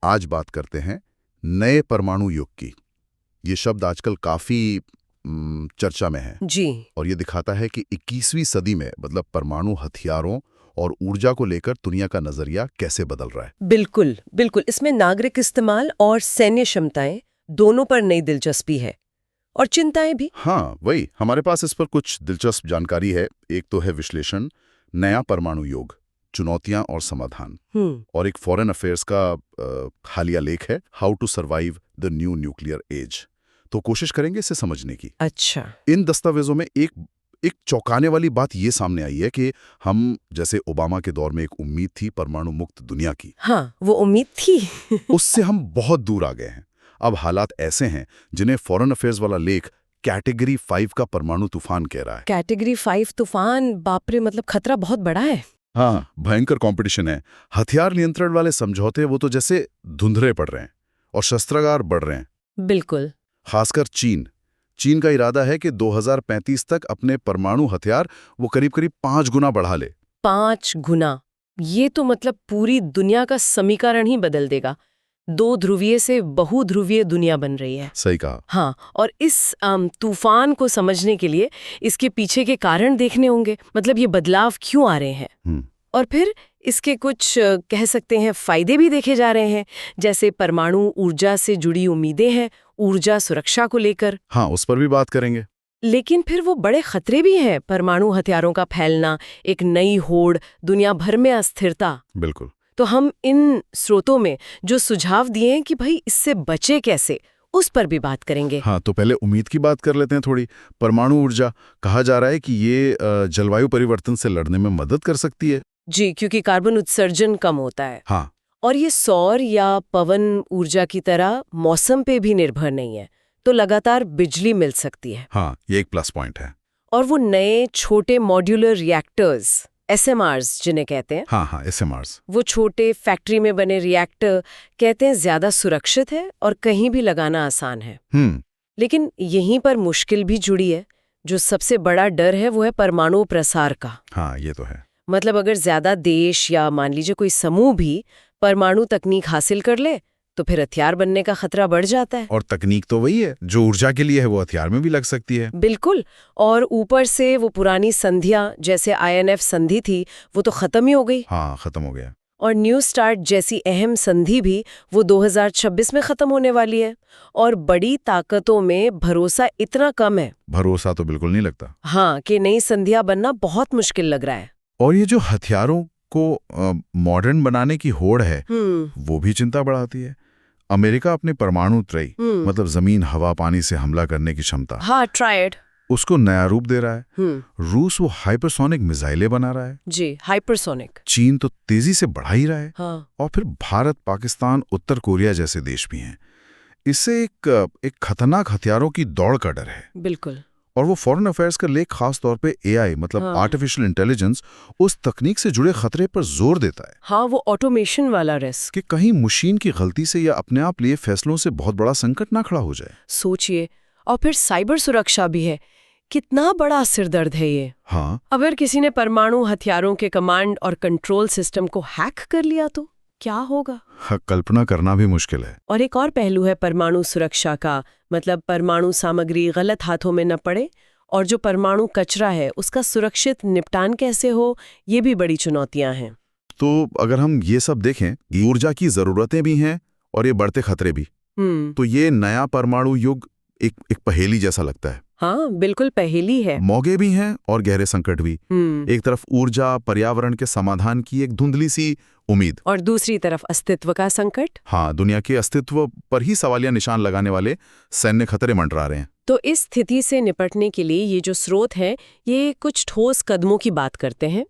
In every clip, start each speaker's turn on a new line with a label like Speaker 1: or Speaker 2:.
Speaker 1: आज बात करते हैं नए परमाणु युग की। ये शब्द आजकल काफी चर्चा में है
Speaker 2: जी।
Speaker 1: और ये दिखाता है कि 21वीं सदी में मतलब परमाणु हथियारों और ऊर्जा को लेकर दुनिया का नजरिया कैसे बदल रहा है।
Speaker 2: बिल्कुल बिल्कुल, इसमें नागरिक इस्तेमाल और सैन्य क्षमताएं दोनों पर नई दिलचस्पी है और चिंताएं भी।
Speaker 1: हाँ वही, हमारे पास इस पर कुछ दिलचस्प जानकारी है। एक तो है विश्लेषण, नया परमाणु युग, चुनौतियां और समाधान, और एक फॉरेन अफेयर्स का हालिया लेख है, how to survive the new nuclear age. तो कोशिश करेंगे इसे समझने की।
Speaker 2: अच्छा।
Speaker 1: इन दस्तावेजों में एक चौंकाने वाली बात ये सामने आई है कि हम जैसे ओबामा के दौर में एक उम्मीद थी परमाणु मुक्त दुनिया की,
Speaker 2: हाँ वो उम्मीद थी।
Speaker 1: उससे हम बहुत दूर आ गए हैं। अब हालात ऐसे हैं जिन्हें फॉरेन अफेयर्स वाला लेख कैटेगरी 5 का परमाणु तूफान कह रहा है।
Speaker 2: कैटेगरी 5 तूफान, बाप रे, मतलब खतरा बहुत बड़ा है।
Speaker 1: हाँ, भयंकर कंपटीशन है। हथियार नियंत्रण वाले समझौते वो तो जैसे धुंधले पड़ रहे हैं और शस्त्रागार बढ़ रहे हैं।
Speaker 2: बिल्कुल।
Speaker 1: खासकर चीन का इरादा है कि 2035 तक अपने परमाणु हथियार वो करीब 5 गुना बढ़ा ले।
Speaker 2: 5 गुना, ये तो मतलब पूरी दुनिया का समीकरण ही बदल देगा। 2 ध्रुवीय से बहुध्रुवीय दुनिया बन रही है।
Speaker 1: सही कहा।
Speaker 2: हाँ, और इस तूफान को समझने के लिए इसके पीछे के कारण देखने होंगे, मतलब ये बदलाव क्यों आ रहे हैं। और फिर इसके कुछ कह सकते हैं फायदे भी देखे जा रहे हैं, जैसे परमाणु ऊर्जा से जुड़ी उम्मीदें हैं, ऊर्जा सुरक्षा को लेकर।
Speaker 1: हाँ, उस पर भी बात करेंगे।
Speaker 2: लेकिन फिर वो बड़े खतरे भी हैं, परमाणु हथियारों का फैलना, एक नई होड़, दुनिया भर में अस्थिरता।
Speaker 1: बिल्कुल।
Speaker 2: तो हम इन स्रोतों में जो सुझाव दिए हैं कि भाई इससे बचे कैसे, उस पर भी बात करेंगे।
Speaker 1: हाँ, तो पहले उम्मीद की बात कर लेते हैं थोड़ी। परमाणु ऊर्जा, कहा जा रहा है कि ये जलवायु परिवर्तन से लड़ने में मदद कर सकती है।
Speaker 2: जी, क्योंकि कार्बन उत्सर्जन कम होता है।
Speaker 1: हाँ।
Speaker 2: और ये सौर या पवन ऊर्जा की तरह मौसम पे भी निर्भर नहीं है, तो लगातार बिजली मिल सकती है।
Speaker 1: हाँ, ये एक प्लस पॉइंट है।
Speaker 2: और वो नए छोटे मॉड्यूलर रिएक्टर्स, SMRs जिन्हें कहते हैं।
Speaker 1: हाँ, SMRs,
Speaker 2: वो छोटे फैक्ट्री में बने रिएक्टर कहते हैं ज्यादा सुरक्षित है और कहीं भी लगाना आसान है। लेकिन यहीं पर मुश्किल भी जुड़ी है। जो सबसे बड़ा डर है वो है परमाणु प्रसार का।
Speaker 1: हाँ, ये तो है।
Speaker 2: मतलब अगर ज्यादा देश या मान लीजिए कोई समूह भी परमाणु तकनीक हासिल कर ले तो फिर हथियार बनने का खतरा बढ़ जाता है।
Speaker 1: और तकनीक तो वही है जो ऊर्जा के लिए है, वो हथियार में भी लग सकती है।
Speaker 2: बिल्कुल। और ऊपर से वो पुरानी संधियां जैसे INF संधि थी वो तो खत्म ही हो गई।
Speaker 1: हाँ, खत्म हो गया।
Speaker 2: और न्यू स्टार्ट जैसी अहम संधि भी वो 2026 में खत्म होने वाली है। और बड़ी ताकतों में भरोसा इतना कम है,
Speaker 1: भरोसा तो बिल्कुल नहीं लगता।
Speaker 2: हाँ, कि नई संधियां बनना बहुत मुश्किल लग रहा है।
Speaker 1: और ये जो हथियारों को मॉडर्न बनाने की होड़ है वो भी चिंता बढ़ाती है। अमेरिका अपने परमाणु त्रयी, मतलब जमीन, हवा, पानी से हमला करने की क्षमता,
Speaker 2: हाँ, ट्रायड,
Speaker 1: उसको नया रूप दे रहा है। रूस वो हाइपरसोनिक मिसाइलें बना रहा है।
Speaker 2: जी, हाइपरसोनिक।
Speaker 1: चीन तो तेजी से बढ़ा ही रहा है।
Speaker 2: हाँ।
Speaker 1: और फिर भारत, पाकिस्तान, उत्तर कोरिया जैसे देश भी हैं। इससे एक खतरनाक हथियारों की दौड़ का डर है।
Speaker 2: बिल्कुल।
Speaker 1: और वो फॉरेन अफेयर्स का लेख खास तौर पे AI, मतलब आर्टिफिशियल इंटेलिजेंस, उस तकनीक से जुड़े खतरे पर जोर देता है।
Speaker 2: हाँ, वो ऑटोमेशन वाला रिस्क,
Speaker 1: कि कहीं मशीन की गलती से या अपने आप लिए फैसलों से बहुत बड़ा संकट ना खड़ा हो जाए।
Speaker 2: सोचिए। और फिर साइबर सुरक्षा भी है, कितना बड़ा सिरदर्द है ये।
Speaker 1: हाँ।
Speaker 2: अगर किसी ने परमाणु हथियारों के कमांड और कंट्रोल सिस्टम को हैक कर लिया तो क्या होगा?
Speaker 1: कल्पना करना भी मुश्किल है।
Speaker 2: और एक और पहलू है परमाणु सुरक्षा का, मतलब परमाणु सामग्री गलत हाथों में न पड़े, और जो परमाणु कचरा है उसका सुरक्षित निपटान कैसे हो, ये भी बड़ी चुनौतियां हैं।
Speaker 1: तो अगर हम ये सब देखें, ऊर्जा की जरूरतें भी हैं और ये बढ़ते खतरे भी, तो ये नया परमाणु युग एक पहेली जैसा लगता है।
Speaker 2: हाँ, बिल्कुल पहेली है।
Speaker 1: मौके भी हैं और गहरे संकट भी। एक तरफ ऊर्जा, पर्यावरण के समाधान की एक धुंधली सी उम्मीद, और
Speaker 2: दूसरी तरफ अस्तित्व का संकट।
Speaker 1: हाँ, दुनिया के अस्तित्व पर ही सवालिया निशान लगाने वाले सैन्य खतरे मंडरा रहे हैं।
Speaker 2: तो इस स्थिति से निपटने के लिए ये जो स्रोत है, ये कुछ ठोस कदमों की बात करते हैं।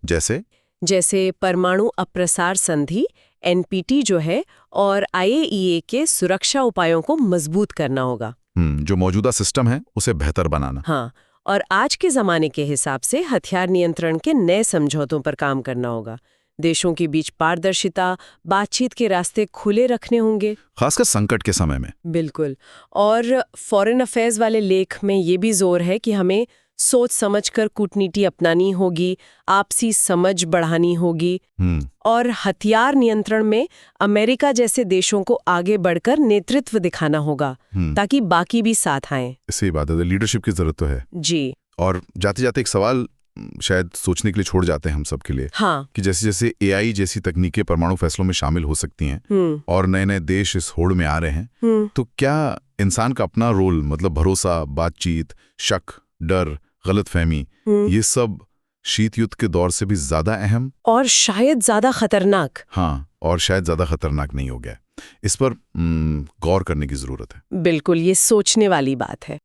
Speaker 2: जैसे परमाणु अप्रसार संधि NPT जो है, और IAEA के सुरक्षा उपायों को मजबूत करना होगा।
Speaker 1: जो मौजूदा सिस्टम है उसे बेहतर बनाना।
Speaker 2: हाँ, और आज के जमाने के हिसाब से हथियार नियंत्रण के नए समझौतों पर काम करना होगा। देशों के बीच पारदर्शिता, बातचीत के रास्ते खुले रखने होंगे,
Speaker 1: खासकर संकट के समय में।
Speaker 2: बिल्कुल। और फॉरेन अफेयर्स वाले लेख में ये भी जोर है कि हमें सोच समझकर कूटनीति अपनानी होगी, आपसी समझ बढ़ानी होगी और हथियार नियंत्रण में अमेरिका जैसे देशों को आगे बढ़कर नेतृत्व दिखाना होगा ताकि बाकी भी साथ आएं।
Speaker 1: सही बात है, लीडरशिप की जरूरत तो है
Speaker 2: जी।
Speaker 1: और जाते जाते एक सवाल शायद सोचने के लिए छोड़ जाते हैं हम सब के लिए,
Speaker 2: हाँ।
Speaker 1: कि जैसे जैसे AI जैसी तकनीकें परमाणु फैसलों में शामिल हो सकती हैं और नए नए देश इस होड़ में आ रहे हैं, तो क्या इंसान का अपना रोल, मतलब भरोसा, बातचीत, शक, डर, गलतफहमी, ये सब शीत युद्ध के दौर से भी ज्यादा अहम
Speaker 2: और शायद ज्यादा खतरनाक।
Speaker 1: हाँ, और शायद ज्यादा खतरनाक नहीं हो गया। इस पर गौर करने की जरूरत है।
Speaker 2: बिल्कुल, ये सोचने वाली बात है।